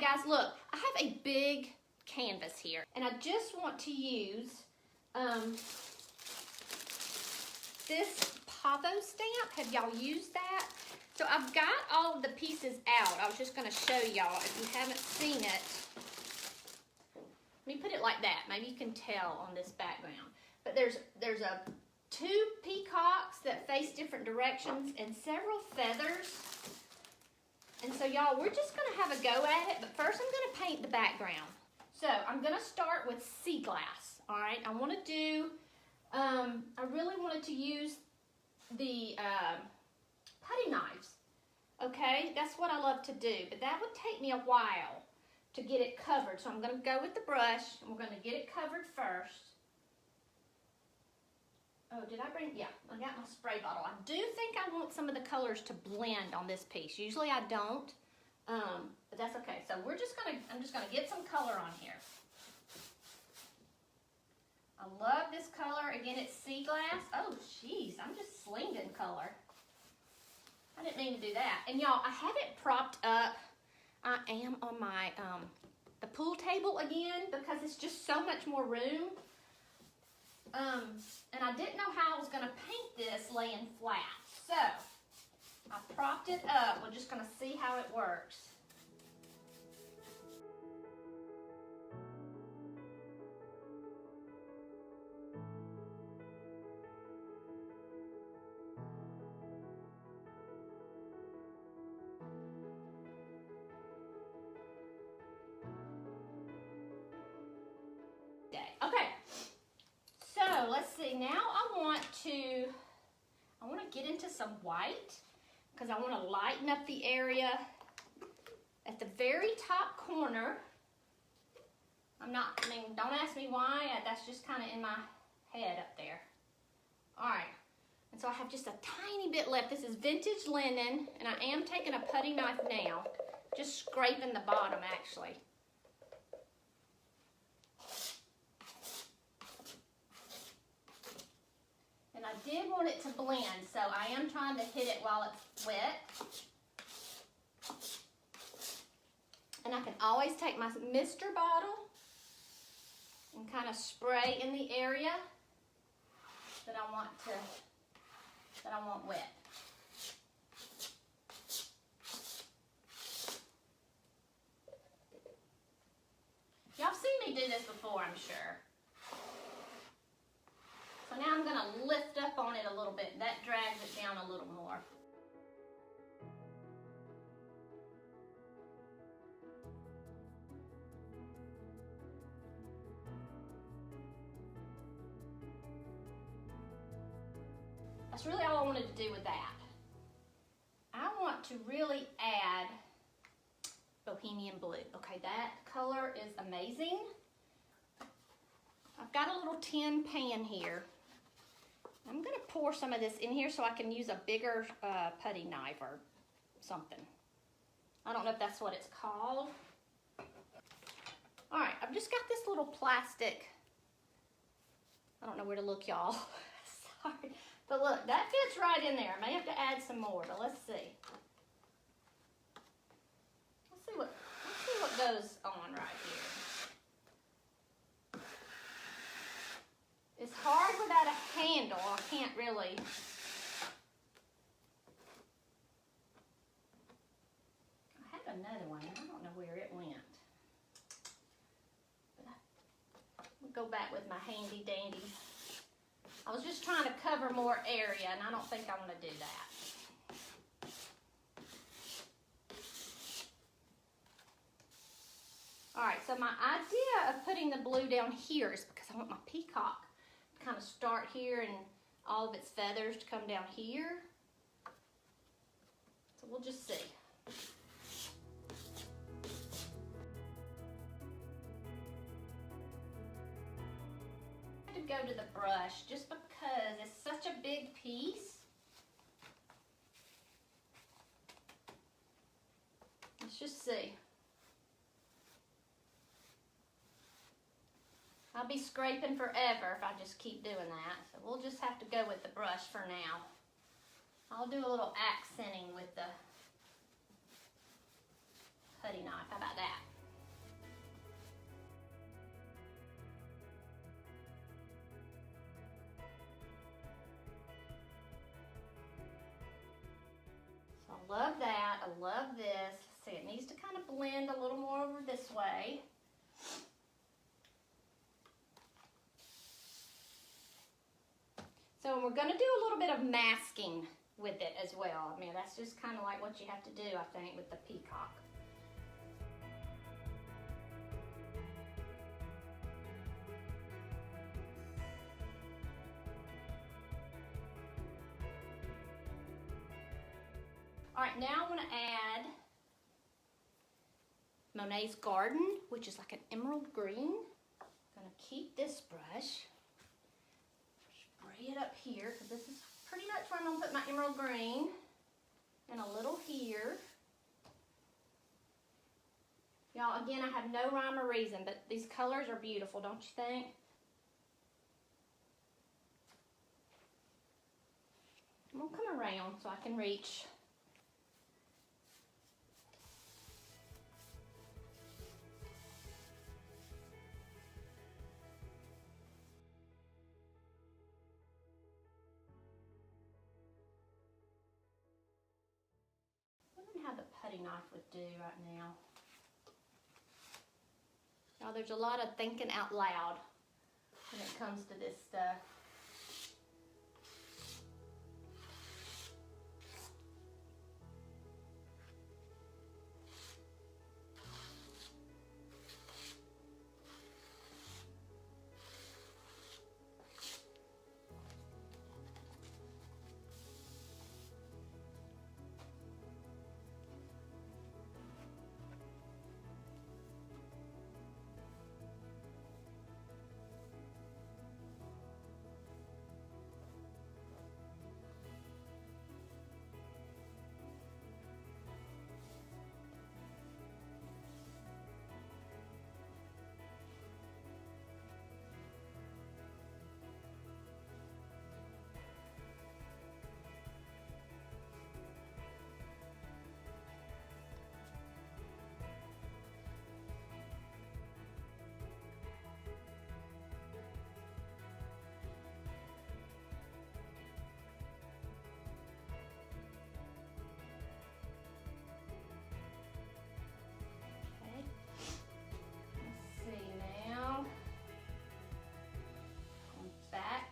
guys, look, I have a big canvas here, and I just want to use this Pavo stamp. Have y'all used that? So I've got all of the pieces out. I was just going to show y'all if you haven't seen it. Let me put it like that. Maybe you can tell on this background. But there's two peacocks that face different directions and several feathers. And so y'all, we're just going to have a go at it. But first I'm going to paint the background. So I'm going to start with sea glass. All right. I want to do, I really wanted to use the putty knives. Okay. That's what I love to do. But that would take me a while to get it covered. So I'm going to go with the brush and we're going to get it covered first. Oh, did I bring, yeah, I got my spray bottle. I do think I want some of the colors to blend on this piece. Usually I don't, but that's okay. So we're just going to, I'm just going to get some color on here. I love this color. Again, it's sea glass. Oh, jeez, I'm just slinging color. I didn't mean to do that. And y'all, I have it propped up. I am on my, the pool table again because it's just so much more room. And I didn't know how I was going to paint this laying flat. So, I propped it up. We're just going to see how it works. Okay. So let's see, now I want to get into some white because I want to lighten up the area at the very top corner. Don't ask me why, that's just kind of in my head up there. All right, and so I have just a tiny bit left. This is vintage linen, and I am taking a putty knife now, just scraping the bottom actually. I did want it to blend, so I am trying to hit it while it's wet. And I can always take my mister bottle and kind of spray in the area that I want wet. Y'all have seen me do this before, I'm sure. So now I'm going to lift up on it a little bit. That drags it down a little more. That's really all I wanted to do with that. I want to really add Bohemian Blue. Okay, that color is amazing. I've got a little tin pan here. I'm going to pour some of this in here so I can use a bigger putty knife or something. I don't know if that's what it's called. All right, I've just got this little plastic. I don't know where to look, y'all. Sorry. But look, that fits right in there. I may have to add some more, but let's see. Let's see what goes on right here. It's hard without a handle. I can't really. I had another one. I don't know where it went. But I'll go back with my handy dandy. I was just trying to cover more area, and I don't think I want to do that. All right, so my idea of putting the blue down here is because I want my peacock kind of start here and all of its feathers to come down here. So we'll just see. I have to go to the brush just because it's such a big piece. Let's just see. I'll be scraping forever if I just keep doing that. So we'll just have to go with the brush for now. I'll do a little accenting with the putty knife. How about that? love that. I love this. See, it needs to kind of blend a little more over this way. So we're going to do a little bit of masking with it as well. I mean, that's just kind of like what you have to do, I think, with the peacock. All right, now I want to add Monet's Garden, which is like an emerald green. I'm going to keep this brush, spray it up here, because this is pretty much where I'm going to put my emerald green, and a little here. Y'all, again, I have no rhyme or reason, but these colors are beautiful, don't you think? I'm going to come around so I can reach. How the putty knife would do right now. Now there's a lot of thinking out loud when it comes to this stuff.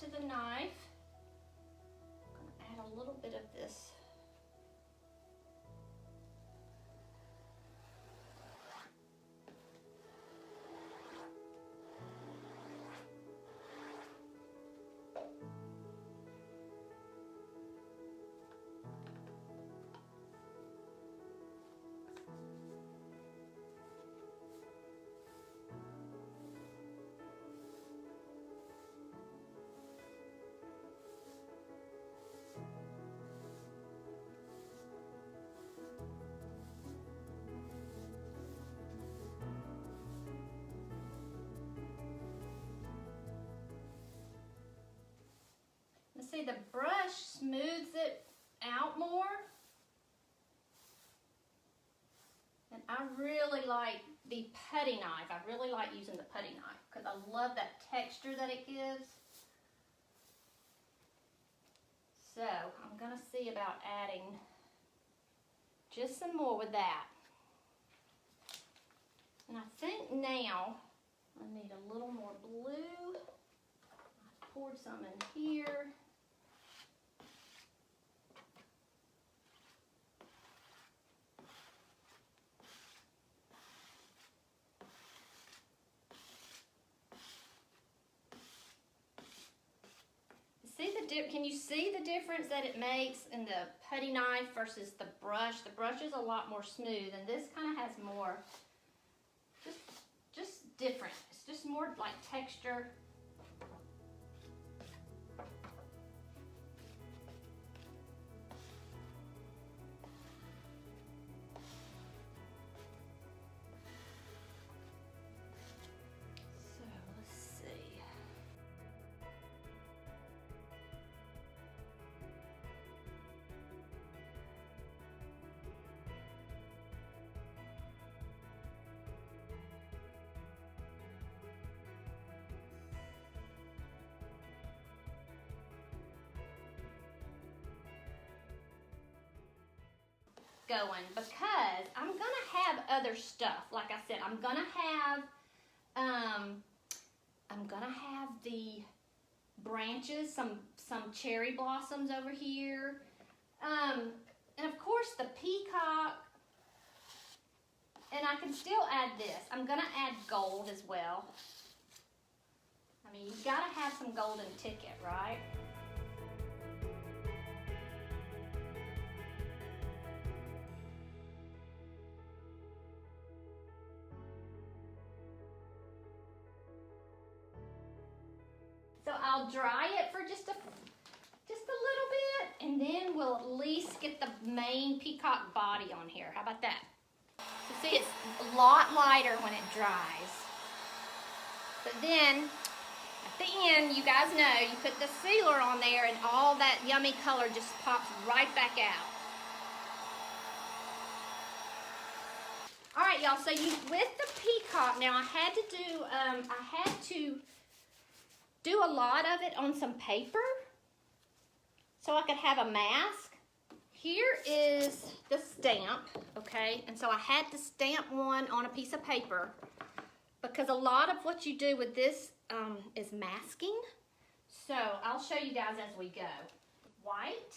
To the knife, I'm going to add a little bit of this. See, the brush smooths it out more. And I really like the putty knife. I really like using the putty knife because I love that texture that it gives. So I'm going to see about adding just some more with that. And I think now I need a little more blue. I poured some in here. Can you see the difference that it makes in the putty knife versus the brush? The brush is a lot more smooth, and this kind of has more, just different. It's just more like texture. going because I'm gonna have other stuff. Like I said, I'm gonna have the branches, some cherry blossoms over here, and of course the peacock. And I can still add this. I'm gonna add gold as well. I mean, you gotta have some golden ticket, right? So I'll dry it for just a little bit, and then we'll at least get the main peacock body on here. How about that? So see, it's a lot lighter when it dries. But then, at the end, you guys know, you put the sealer on there and all that yummy color just pops right back out. All right, y'all, so with the peacock, now I had to do a lot of it on some paper so I could have a mask. Here is the stamp, okay? And so I had to stamp one on a piece of paper because a lot of what you do with this is masking. So I'll show you guys as we go. White.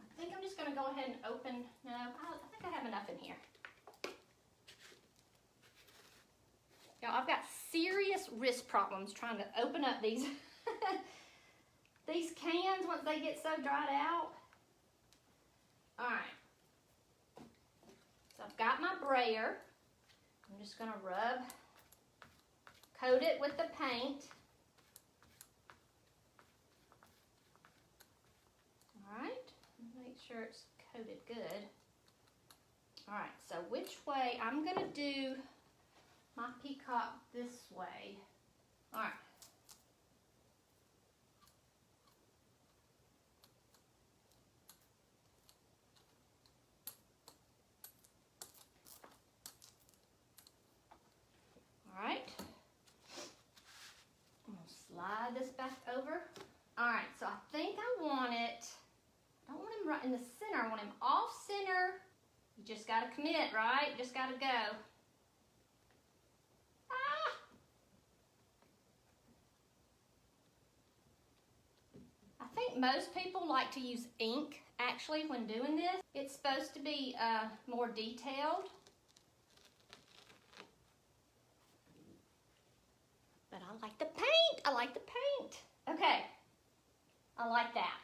I think I'm just gonna go ahead and open, no, I think I have enough in here. Y'all, I've got serious wrist problems trying to open up these these cans once they get so dried out. All right. So I've got my brayer. I'm just gonna coat it with the paint. All right, make sure it's coated good. All right, so which way? I'm gonna do my peacock this way. All right. All right. I'm gonna slide this back over. All right, so I think I want it, I don't want him right in the center. I want him off center. You just gotta commit, right? Just gotta go. I think most people like to use ink actually when doing this. It's supposed to be more detailed. But I like the paint. I like the paint. Okay. I like that.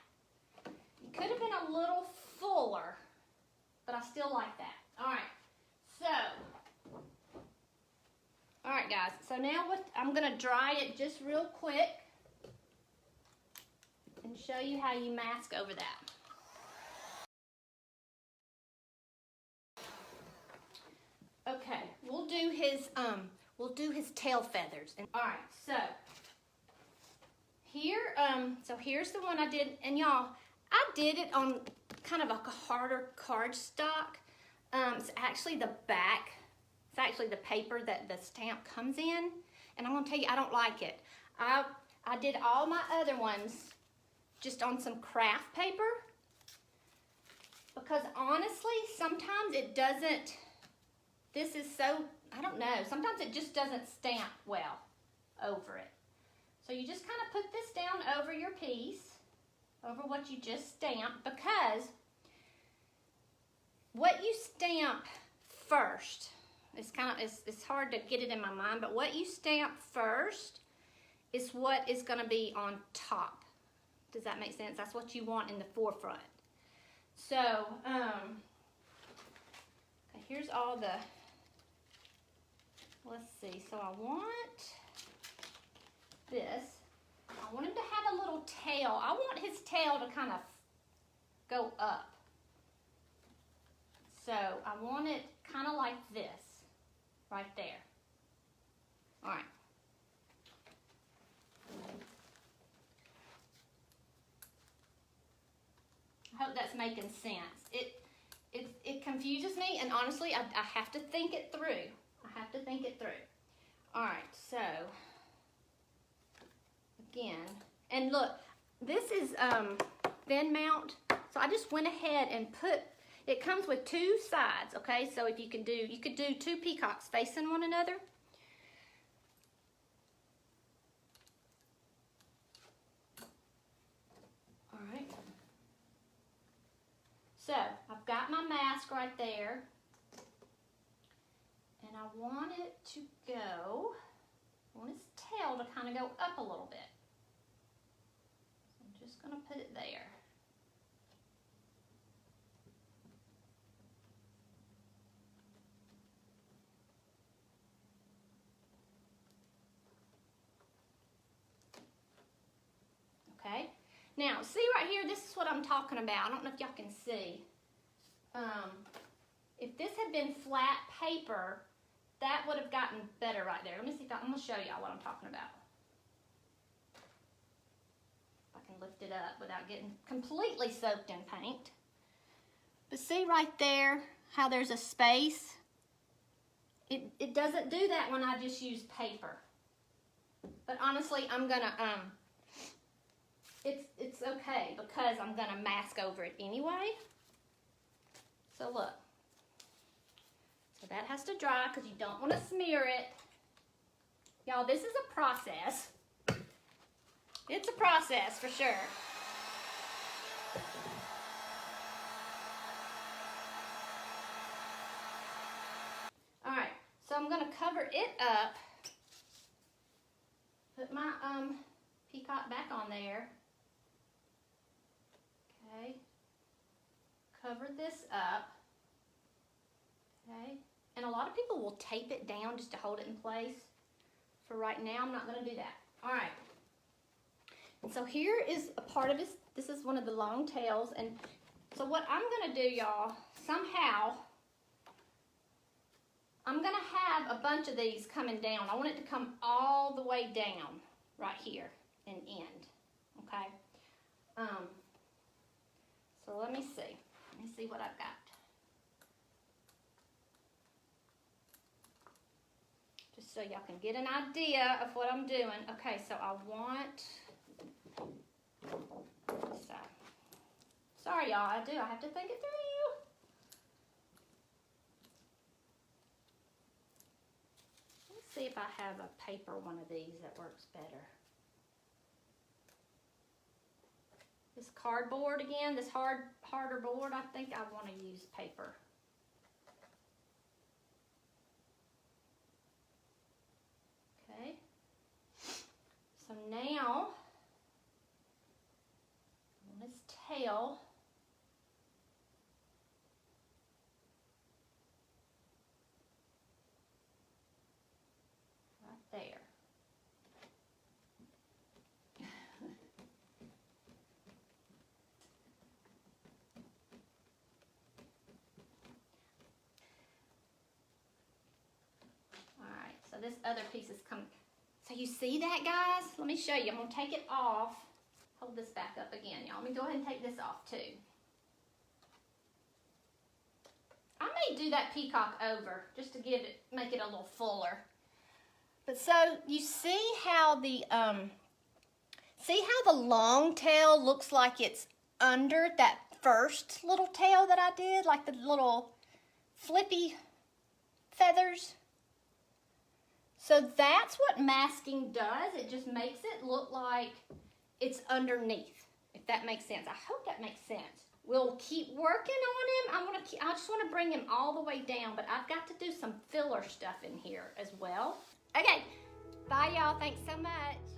It could have been a little fuller, but I still like that. All right. So, all right, guys. So now I'm going to dry it just real quick and show you how you mask over that. Okay, we'll do his tail feathers. And all right, so here, here's the one I did, and y'all, I did it on kind of a harder cardstock. It's actually the back. It's actually the paper that the stamp comes in, and I'm gonna tell you, I don't like it. I did all my other ones just on some craft paper because honestly, sometimes it doesn't. This is so, I don't know, sometimes it just doesn't stamp well over it. So you just kind of put this down over your piece, over what you just stamped, because what you stamp first, it's hard to get it in my mind, but what you stamp first is what is going to be on top. Does that make sense? That's what you want in the forefront. So, okay, here's all the, let's see, so I want this. I want him to have a little tail. I want his tail to kind of go up. So I want it kind of like this, right there. All right. I hope that's making sense. It confuses me, and honestly, I have to think it through. I have to think it through. All right, so again, and look, this is thin mount, so I just went ahead and put, It comes with two sides, okay? So if you could do two peacocks facing one another. All right. So I've got my mask right there. And I want it to go, I want its tail to kind of go up a little bit. So I'm just going to put it there. Okay, now see right here, this is what I'm talking about. I don't know if y'all can see. If this had been flat paper, that would have gotten better right there. Let me see if I'm going to show y'all what I'm talking about. If I can lift it up without getting completely soaked in paint. But see right there how there's a space? It doesn't do that when I just use paper. But honestly, I'm going to, it's okay because I'm going to mask over it anyway. So look. So that has to dry because you don't want to smear it. Y'all, this is a process. It's a process for sure. All right, so I'm going to cover it up. Put my peacock back on there. Okay. Cover this up. Okay. And a lot of people will tape it down just to hold it in place. For right now, I'm not going to do that. All right. And so here is a part of this. This is one of the long tails. And so what I'm going to do, y'all, somehow, I'm going to have a bunch of these coming down. I want it to come all the way down right here and end. Okay. So let me see. Let me see what I've got. Just so y'all can get an idea of what I'm doing. Okay, so I want this side. Sorry, y'all, I have to think it through. Let's see if I have a paper one of these that works better. This cardboard again, this harder board, I think I want to use paper. Okay. So now, on this tail, right there. So this other piece is coming. So you see that, guys? Let me show you. I'm going to take it off. Hold this back up again, y'all. Let me go ahead and take this off, too. I may do that peacock over just to make it a little fuller. But so you see how the long tail looks like it's under that first little tail that I did, like the little flippy feathers. So that's what masking does. It just makes it look like it's underneath, if that makes sense. I hope that makes sense. We'll keep working on him. I just want to bring him all the way down, but I've got to do some filler stuff in here as well. Okay, bye y'all. Thanks so much.